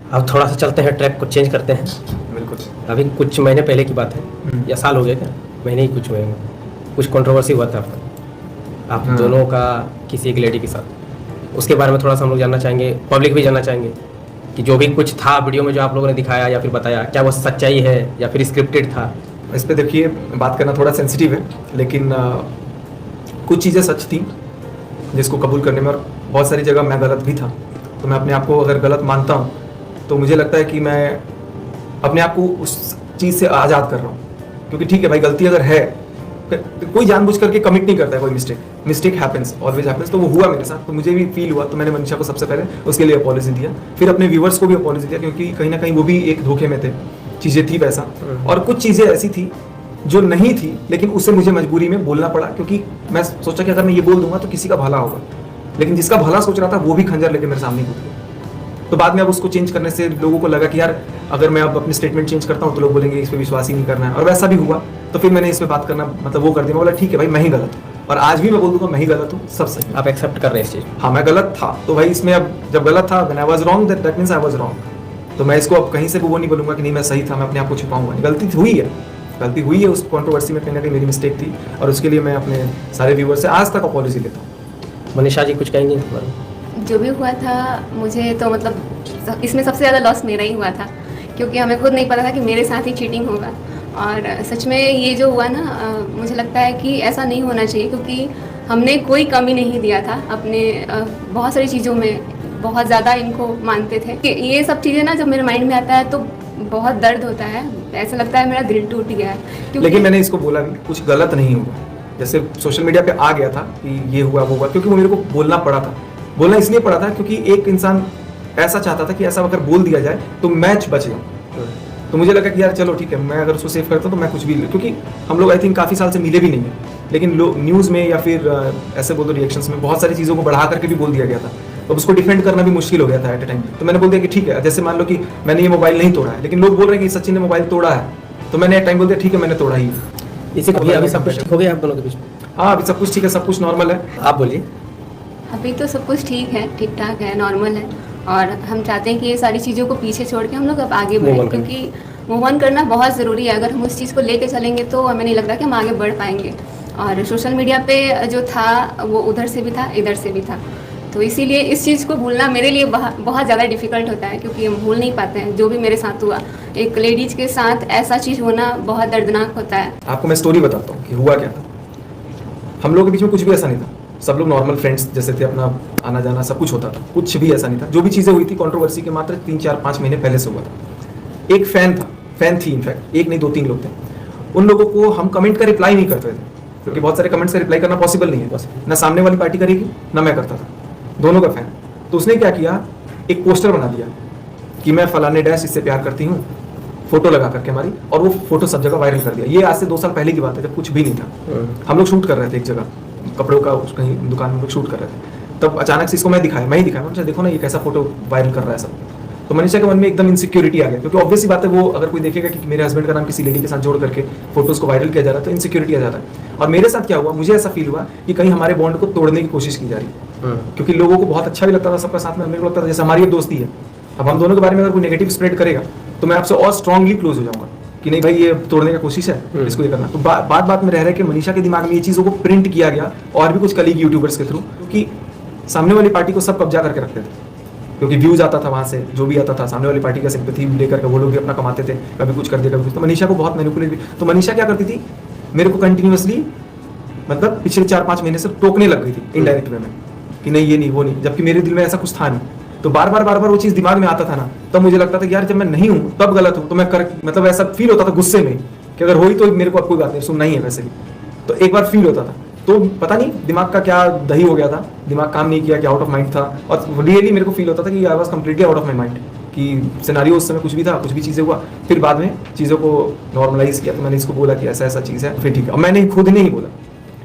अब थोड़ा सा चलते हैं, ट्रैक को चेंज करते हैं। बिल्कुल। अभी कुछ महीने पहले की बात है, या साल हो गए क्या, महीने ही कुछ हुए होंगे, कुछ कंट्रोवर्सी हुआ था आप दोनों का किसी एक लेडी के साथ। उसके बारे में थोड़ा सा हम लोग जानना चाहेंगे, पब्लिक भी जानना चाहेंगे कि जो भी कुछ था वीडियो में जो आप लोगों ने दिखाया या फिर बताया, क्या वो सच्चाई है या फिर स्क्रिप्टेड था। इस पे देखिए, बात करना थोड़ा सेंसिटिव है, लेकिन कुछ चीज़ें सच थी जिसको कबूल करने में, और बहुत सारी जगह मैं गलत भी था। तो मैं अपने आप को अगर गलत मानता हूँ तो मुझे लगता है कि मैं अपने आप को उस चीज़ से आज़ाद कर रहा हूँ। क्योंकि ठीक है भाई, गलती अगर है, कोई जानबूझ करके कमिट नहीं करता है कोई मिस्टेक हैपेंस, ऑलवेज हैपेंस। तो वो हुआ मेरे साथ, तो मुझे भी फील हुआ, तो मैंने मनीषा को सबसे पहले उसके लिए अपॉलॉजी दिया, फिर अपने व्यूवर्स को भी अपॉलॉजी दिया, क्योंकि कहीं ना कहीं वो भी एक धोखे में थे, चीज़ें थी वैसा। और कुछ चीज़ें ऐसी थी जो नहीं थी, लेकिन उससे मुझे मजबूरी में बोलना पड़ा, क्योंकि मैं सोचा कि अगर मैं ये बोल दूंगा तो किसी का भला होगा। लेकिन जिसका भला सोच रहा था वो भी खंजर लेके मेरे सामने कूद गया। तो बाद में अब उसको चेंज करने से लोगों को लगा कि यार अगर मैं अब अपनी स्टेटमेंट चेंज करता हूँ तो लोग बोलेंगे इस पर विश्वास ही नहीं करना है, और वैसा भी हुआ। तो फिर मैंने इस पर बात करना मतलब वो कर दिया, बोला ठीक है भाई मैं ही गलत हूँ, और आज भी मैं बोल दूंगा मैं ही गलत हूँ, सब सही। आप एक्सेप्ट कर रहे हैं इस चीज़? हाँ, मैं गलत था, तो भाई इसमें अब जब गलत था, when I was wrong that means I was wrong. तो मैं इसको अब कहीं से वो नहीं बोलूंगा कि नहीं मैं सही था, मैं अपने आप को छुपाऊंगा। गलती हुई है, उस कंट्रोवर्सी में कहीं ना कहीं मेरी मिस्टेक थी, और उसके लिए मैं अपने सारे व्यूअर्स से आज तक अपॉलॉजी लेता हूँ। मनीषा जी कुछ कहेंगे? जो भी हुआ था, मुझे तो मतलब इसमें सबसे ज़्यादा लॉस मेरा ही हुआ था, क्योंकि हमें खुद नहीं पता था कि मेरे साथ ही चीटिंग होगा। और सच में ये जो हुआ ना, मुझे लगता है कि ऐसा नहीं होना चाहिए, क्योंकि हमने कोई कमी नहीं दिया था अपने बहुत सारी चीज़ों में, बहुत ज़्यादा इनको मानते थे कि ये सब चीज़ें ना जब मेरे माइंड में आता है तो बहुत दर्द होता है, ऐसा लगता है मेरा दिल टूट गया है। लेकिन मैंने इसको बोला भी कुछ गलत नहीं हुआ, जैसे सोशल मीडिया पे आ गया था कि ये हुआ वो हुआ, क्योंकि वो मेरे को बोलना पड़ा था। बोलना इसलिए पड़ा था क्योंकि एक इंसान ऐसा चाहता था कि ऐसा अगर बोल दिया जाए तो मैच बच गया। तो मुझे लगा कि यार चलो ठीक है, मैं अगर उसको सेव करता हूँ तो मैं कुछ भी, क्योंकि हम लोग आई थिंक काफ़ी साल से मिले भी नहीं है, लेकिन लोग न्यूज़ में या फिर ऐसे बोलो रिएक्शंस में बहुत सारी चीज़ों को बढ़ा करके भी बोल दिया गया था, तो उसको डिफेंड करना भी मुश्किल हो गया था एट ए टाइम। तो मैंने बोल दिया कि ठीक है, जैसे मान लो कि मैंने ये मोबाइल नहीं तोड़ा है, लेकिन लोग बोल रहे हैं कि सचिन ने मोबाइल तोड़ा है, तो मैंने एक टाइम बोल दिया ठीक है मैंने तोड़ा ही। इसी को अभी सब कुछ ठीक हो गया आप दोनों के बीच में? हाँ, अभी सब कुछ ठीक है, सब कुछ नॉर्मल है। आप बोलिए। अभी तो सब कुछ ठीक है, ठीक ठाक है, नॉर्मल है, और हम चाहते हैं कि ये सारी चीज़ों को पीछे छोड़ के हम लोग अब आगे बढ़ें, क्योंकि मूव ऑन करना बहुत ज़रूरी है। अगर हम उस चीज़ को लेके चलेंगे तो हमें नहीं लगता कि हम आगे बढ़ पाएंगे। और सोशल मीडिया पे जो था वो उधर से भी था, इधर से भी था, तो इसीलिए इस चीज़ को भूलना मेरे लिए बहुत ज़्यादा डिफ़िकल्ट होता है, क्योंकि हम भूल नहीं पाते हैं जो भी मेरे साथ हुआ। एक लेडीज़ के साथ ऐसा चीज़ होना बहुत दर्दनाक होता है। आपको मैं स्टोरी बताता हूँ कि हुआ क्या था। हम लोगों के बीच में कुछ भी ऐसा नहीं था, सब लोग नॉर्मल फ्रेंड्स जैसे थे, अपना आना जाना सब कुछ होता था, कुछ भी ऐसा नहीं था। जो भी चीज़ें हुई थी कंट्रोवर्सी के मात्र 3-4-5 महीने पहले से हुआ था। एक फैन थी, इनफैक्ट एक नहीं 2-3 लोग थे। उन लोगों को हम कमेंट का रिप्लाई नहीं करते थे, क्योंकि बहुत सारे कमेंट्स का रिप्लाई करना पॉसिबल नहीं है, ना सामने वाली पार्टी करेगी ना मैं करता था, दोनों का फैन। तो उसने क्या किया, एक पोस्टर बना दिया कि मैं फलाने डैश इससे प्यार करती हूँ, फोटो लगा करके हमारी, और वो फोटो सब जगह वायरल कर दिया। ये आज से 2 साल पहले की बात है, जब कुछ भी नहीं था। हम लोग शूट कर रहे थे एक जगह, कपड़ों का कहीं दुकान में लोग शूट कर रहे थे। तब अचानक से इसको मैं ही दिखाया, मुझे देखो ना ये कैसा फोटो वायरल कर रहा है सब। तो मनीषा के मन में एकदम इनसिक्योरिटी आ गया, क्योंकि ऑब्वियस सी बात है, वो अगर कोई देखेगा कि मेरे हस्बैंड का नाम किसी लेडी के साथ जोड़ करके फोटोज को वायरल किया जा रहा है तो इनसिक्योरिटी आ जाता है। और मेरे साथ क्या हुआ, मुझे ऐसा फील हुआ कि कहीं हमारे बॉन्ड को तोड़ने की कोशिश की जा रही है, क्योंकि लोगों को बहुत अच्छा भी लगता था सबका साथ में। मेरे को लगता था जैसे हमारी दोस्ती है, अब हम दोनों के बारे में अगर कोई नेगेटिव स्प्रेड करेगा तो मैं आपसे और स्ट्रांगली क्लोज हो जाऊंगा कि नहीं भाई ये तोड़ने का कोशिश है, इसको ये करना। तो बात में रह रहे कि मनीषा के दिमाग में ये चीज़ों को प्रिंट किया गया, और भी कुछ कलीग यूट्यूबर्स के थ्रू, क्योंकि सामने वाली पार्टी को सब कब्जा करके रखते थे, क्योंकि व्यूज आता था वहाँ से, जो भी आता था सामने वाली पार्टी का सिंपैथी लेकर के वो लोग भी अपना कमाते थे, कभी कुछ कर दिया कभी कुछ। तो मनीषा को बहुत मैनिपुलेट भी। तो मनीषा क्या करती थी, मेरे को कंटिन्यूअसली मतलब पिछले 4-5 महीने से टोकने लग गई थी इनडायरेक्ट वे में कि नहीं ये नहीं वो नहीं, जबकि मेरे दिल में ऐसा कुछ था नहीं। तो बार बार वो चीज़ दिमाग में आता था ना, तब मुझे लगता था कि यार जब मैं नहीं हूँ तब गलत हूँ, तो मैं मतलब ऐसा फील होता था गुस्से में कि अगर हुई तो मेरे को अब कोई बात नहीं, सुनना ही है वैसे भी। तो एक बार फील होता था, तो पता नहीं दिमाग का क्या दही हो गया था, दिमाग काम नहीं किया कि आउट ऑफ माइंड था। और रियली मेरे को फील होता था कि I was completely out of my mind, कि सिनारियो उस समय कुछ भी था, कुछ भी चीज़ें हुआ। फिर बाद में चीज़ों को नॉर्मलाइज किया, तो मैंने इसको बोला कि ऐसा ऐसा चीज़ है, फिर ठीक है। और मैंने खुद नहीं बोला,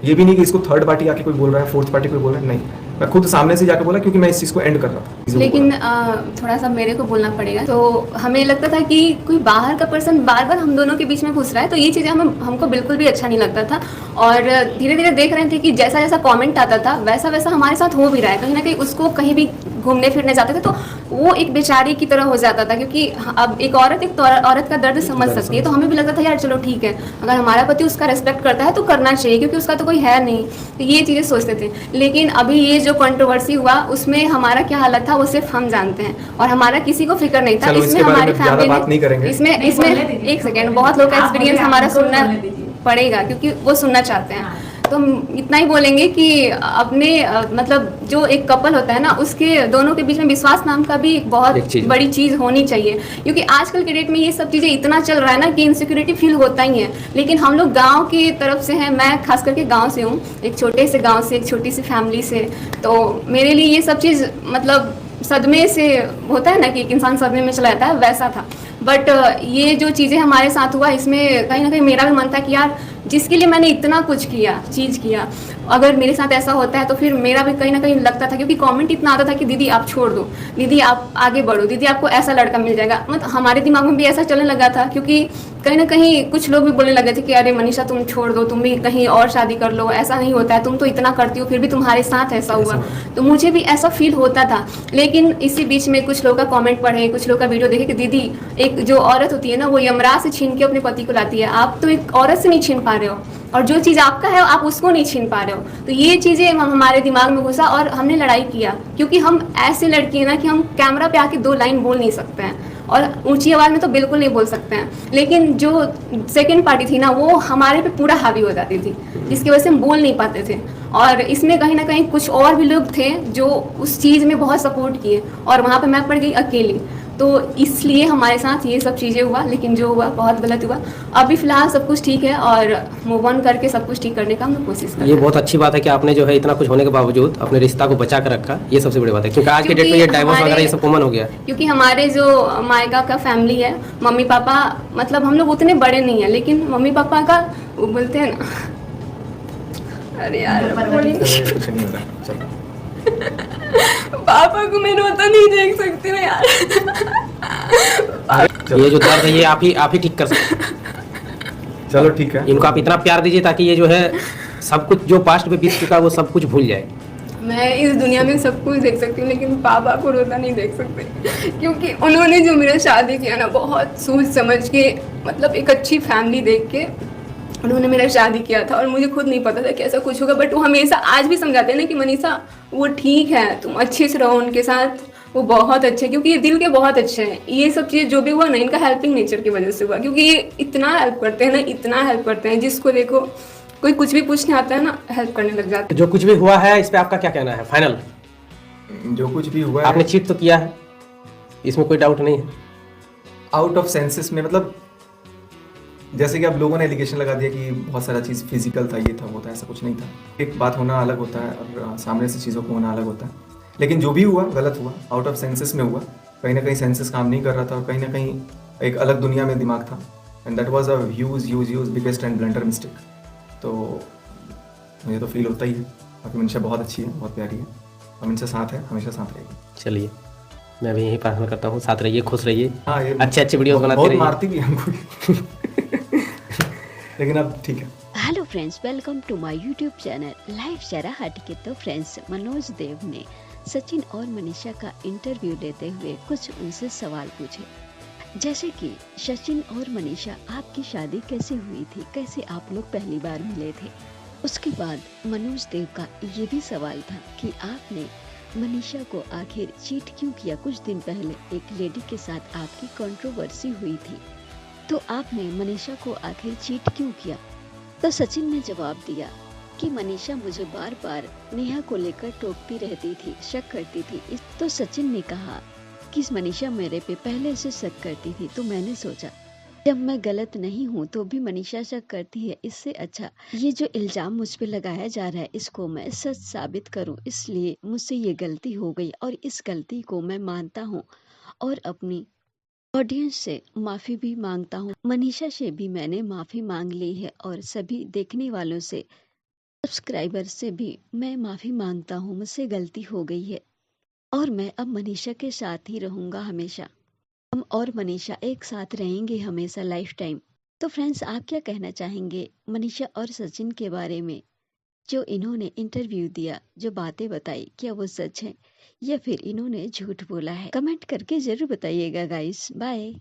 ये भी नहीं कि इसको थर्ड पार्टी आके कोई बोल रहा है, फोर्थ पार्टी कोई बोल रहा है, नहीं, मैं खुद सामने से जाकर बोला, क्योंकि मैं इस चीज़ को एंड कर रहा था। लेकिन थोड़ा सा मेरे को बोलना पड़ेगा। तो हमें लगता था कि कोई बाहर का पर्सन बार बार हम दोनों के बीच में घुस रहा है, तो ये चीज़ें हमको बिल्कुल भी अच्छा नहीं लगता था। और धीरे धीरे देख रहे थे कि जैसा जैसा कमेंट आता था वैसा वैसा हमारे साथ हो भी रहा है, कहीं ना कहीं उसको कहीं भी घूमने फिरने जाते थे तो वो एक बेचारी की तरह हो जाता था, क्योंकि अब एक औरत का दर्द समझ सकती है, तो हमें भी लगता था यार चलो ठीक है, अगर हमारा पति उसका रेस्पेक्ट करता है तो करना चाहिए, क्योंकि उसका तो कोई है नहीं, तो ये चीज़ें सोचते थे। लेकिन अभी ये जो कंट्रोवर्सी हुआ उसमें हमारा क्या हालत था वो सिर्फ हम जानते हैं, और हमारा किसी को फिक्र नहीं था। चलो, इसमें इसके बारे हमारी में ज्यादा बात नहीं करेंगे। इसमें एक सेकेंड, बहुत लोग का एक्सपीरियंस हमारा सुनना पड़ेगा क्योंकि वो सुनना चाहते हैं। तो हम इतना ही बोलेंगे कि अपने मतलब जो एक कपल होता है ना, उसके दोनों के बीच में विश्वास नाम का भी एक बहुत बड़ी चीज़ होनी चाहिए, क्योंकि आजकल के डेट में ये सब चीज़ें इतना चल रहा है ना कि इनसिक्योरिटी फील होता ही है। लेकिन हम लोग गांव की तरफ से हैं, मैं खास करके गांव से हूँ, एक छोटे से गांव से, एक छोटी सी फैमिली से, तो मेरे लिए ये सब चीज़ मतलब सदमे से होता है ना कि एक इंसान सदमे में चला जाता है, वैसा था। बट ये जो चीज़ें हमारे साथ हुआ, इसमें कहीं ना कहीं मेरा भी मन था कि यार जिसके लिए मैंने इतना कुछ किया, अगर मेरे साथ ऐसा होता है तो फिर मेरा भी कहीं ना कहीं लगता था, क्योंकि कमेंट इतना आता था कि दीदी आप छोड़ दो, दीदी आप आगे बढ़ो, दीदी आपको ऐसा लड़का मिल जाएगा। मतलब हमारे दिमाग में भी ऐसा चलने लगा था, क्योंकि कहीं ना कहीं कुछ लोग भी बोलने लगे थे कि अरे मनीषा तुम छोड़ दो, तुम भी कहीं और शादी कर लो, ऐसा नहीं होता है, तुम तो इतना करती हो फिर भी तुम्हारे साथ ऐसा हुआ। तो मुझे भी ऐसा फील होता था। लेकिन इसी बीच में कुछ लोग का कमेंट पढ़े, कुछ लोग का वीडियो देखे कि दीदी एक जो औरत होती है ना वो यमराज से छीन के अपने पति को लाती है, आप तो एक औरत से नहीं छीन पा रहे हो, और जो चीज़ आपका है आप उसको नहीं छीन पा रहे हो। तो ये चीज़ें हमारे दिमाग में घुसा और हमने लड़ाई किया, क्योंकि हम ऐसे लड़की हैं ना कि हम कैमरा पे आके 2 लाइन बोल नहीं सकते हैं, और ऊंची आवाज़ में तो बिल्कुल नहीं बोल सकते हैं। लेकिन जो सेकंड पार्टी थी ना वो हमारे पे पूरा हावी हो जाती थी, जिसकी वजह से हम बोल नहीं पाते थे। और इसमें कहीं ना कहीं कुछ और भी लोग थे जो उस चीज़ में बहुत सपोर्ट किए, और वहाँ पे मैं पड़ गई अकेली। तो इसलिए हमारे साथ ये सब चीज़ें हुआ, लेकिन जो हुआ बहुत गलत हुआ। अभी फिलहाल सब कुछ ठीक है और मूव ऑन करके सब कुछ ठीक करने का हम लोग कोशिश कर रहे ये हैं। बहुत अच्छी बात है कि आपने जो है इतना कुछ होने के बावजूद अपने रिश्ता को बचा कर रखा, ये सबसे बड़ी बात है, क्योंकि आज के डेट में ये डाइवोर्स वगैरह ये सब कॉमन हो गया। क्योंकि हमारे जो मायका का फैमिली है, मम्मी पापा मतलब हम लोग उतने बड़े नहीं हैं, लेकिन मम्मी पापा का वो बोलते हैं ना, अरे यार कुछ नहीं हो रहा, चलो। पापा को मैं रोता नहीं देख सकती हूँ यार। ये जो दर्द है ये आप ही ठीक कर सकते हैं। चलो ठीक है, इनको आप इतना प्यार दीजिए ताकि ये जो है सब कुछ जो पास्ट में बीत चुका है वो सब कुछ भूल जाए। मैं इस दुनिया में सब कुछ देख सकती हूँ, लेकिन पापा को रोता नहीं देख सकती, क्योंकि उन्होंने जो मेरा शादी किया ना बहुत सोच समझ के, मतलब एक अच्छी फैमिली देख के उन्होंने मेरा शादी किया था, और मुझे खुद नहीं पता था कि ऐसा कुछ होगा। बट वो हमेशा आज भी समझाते हैं ना कि मनीषा वो ठीक है, तुम अच्छे से रहो उनके साथ, वो बहुत अच्छे, क्योंकि ये दिल के बहुत अच्छे हैं। ये सब चीज़ जो भी हुआ ना इनका हेल्पिंग नेचर की वजह से हुआ, क्योंकि ये इतना हेल्प करते हैं ना, इतना हेल्प करते हैं, जिसको देखो कोई कुछ भी पूछने आता है ना हेल्प करने लग जाते हैं। जो कुछ भी हुआ है इस पे आपका क्या कहना है फाइनल? जो कुछ भी हुआ आपने है चीट तो किया है, इसमें कोई डाउट नहीं है। आउट ऑफ सेंसेस में, मतलब जैसे कि आप लोगों ने एलिगेशन लगा दिया कि बहुत सारा चीज़ फिजिकल था, ये था वो था, ऐसा कुछ नहीं था। एक बात होना अलग होता है और सामने से चीज़ों को होना अलग होता है। लेकिन जो भी हुआ गलत हुआ, आउट ऑफ सेंसेस में हुआ, कहीं ना कहीं सेंसेस काम नहीं कर रहा था और कहीं ना कहीं एक अलग दुनिया में दिमाग था, and that was a huge biggest and blunder mistake. तो मुझे तो फील होता ही है। बाकी मनीषा बहुत अच्छी है, बहुत प्यारी है, हम इनसे साथ है, हमेशा साथ रहेगी। चलिए मैं भी यही प्रार्थना करता हूँ, साथ रहिए, खुश रहिए, हाँ, ये अच्छे वीडियोस बनाते बहुत रहिए। मारती भी है हमको लेकिन अब ठीक है। Hello friends, welcome to my YouTube channel live Zara Hatke. तो फ्रेंड्स, मनोज देव ने सचिन और मनीषा का इंटरव्यू लेते हुए कुछ उनसे सवाल पूछे, जैसे कि सचिन और मनीषा आपकी शादी कैसे हुई थी, कैसे आप लोग पहली बार मिले थे। उसके बाद मनोज देव का ये भी सवाल था कि आपने मनीषा को आखिर चीट क्यों किया। कुछ दिन पहले एक लेडी के साथ आपकी कंट्रोवर्सी हुई थी, तो आपने मनीषा को आखिर चीट क्यों किया। तो सचिन ने जवाब दिया कि मनीषा मुझे बार बार नेहा को लेकर टोकती रहती थी, शक करती थी। तो सचिन ने कहा कि मनीषा मेरे पे पहले से शक करती थी, तो मैंने सोचा जब मैं गलत नहीं हूँ तो भी मनीषा शक करती है, इससे अच्छा ये जो इल्जाम मुझ पे लगाया जा रहा है इसको मैं सच साबित करूँ। इसलिए मुझसे ये गलती हो गई और इस गलती को मैं मानता हूँ और अपनी ऑडियंस से माफी भी मांगता हूँ। मनीषा से भी मैंने माफी मांग ली है और सभी देखने वालों से, सब्सक्राइबर से भी मैं माफी मांगता हूँ। मुझसे गलती हो गई है और मैं अब मनीषा के साथ ही रहूंगा हमेशा। हम और मनीषा एक साथ रहेंगे हमेशा, लाइफ टाइम। तो फ्रेंड्स, आप क्या कहना चाहेंगे मनीषा और सचिन के बारे में? जो इन्होंने इंटरव्यू दिया, जो बातें बताई, क्या वो सच है या फिर इन्होंने झूठ बोला है? कमेंट करके जरूर बताइएगा गाइस। बाय।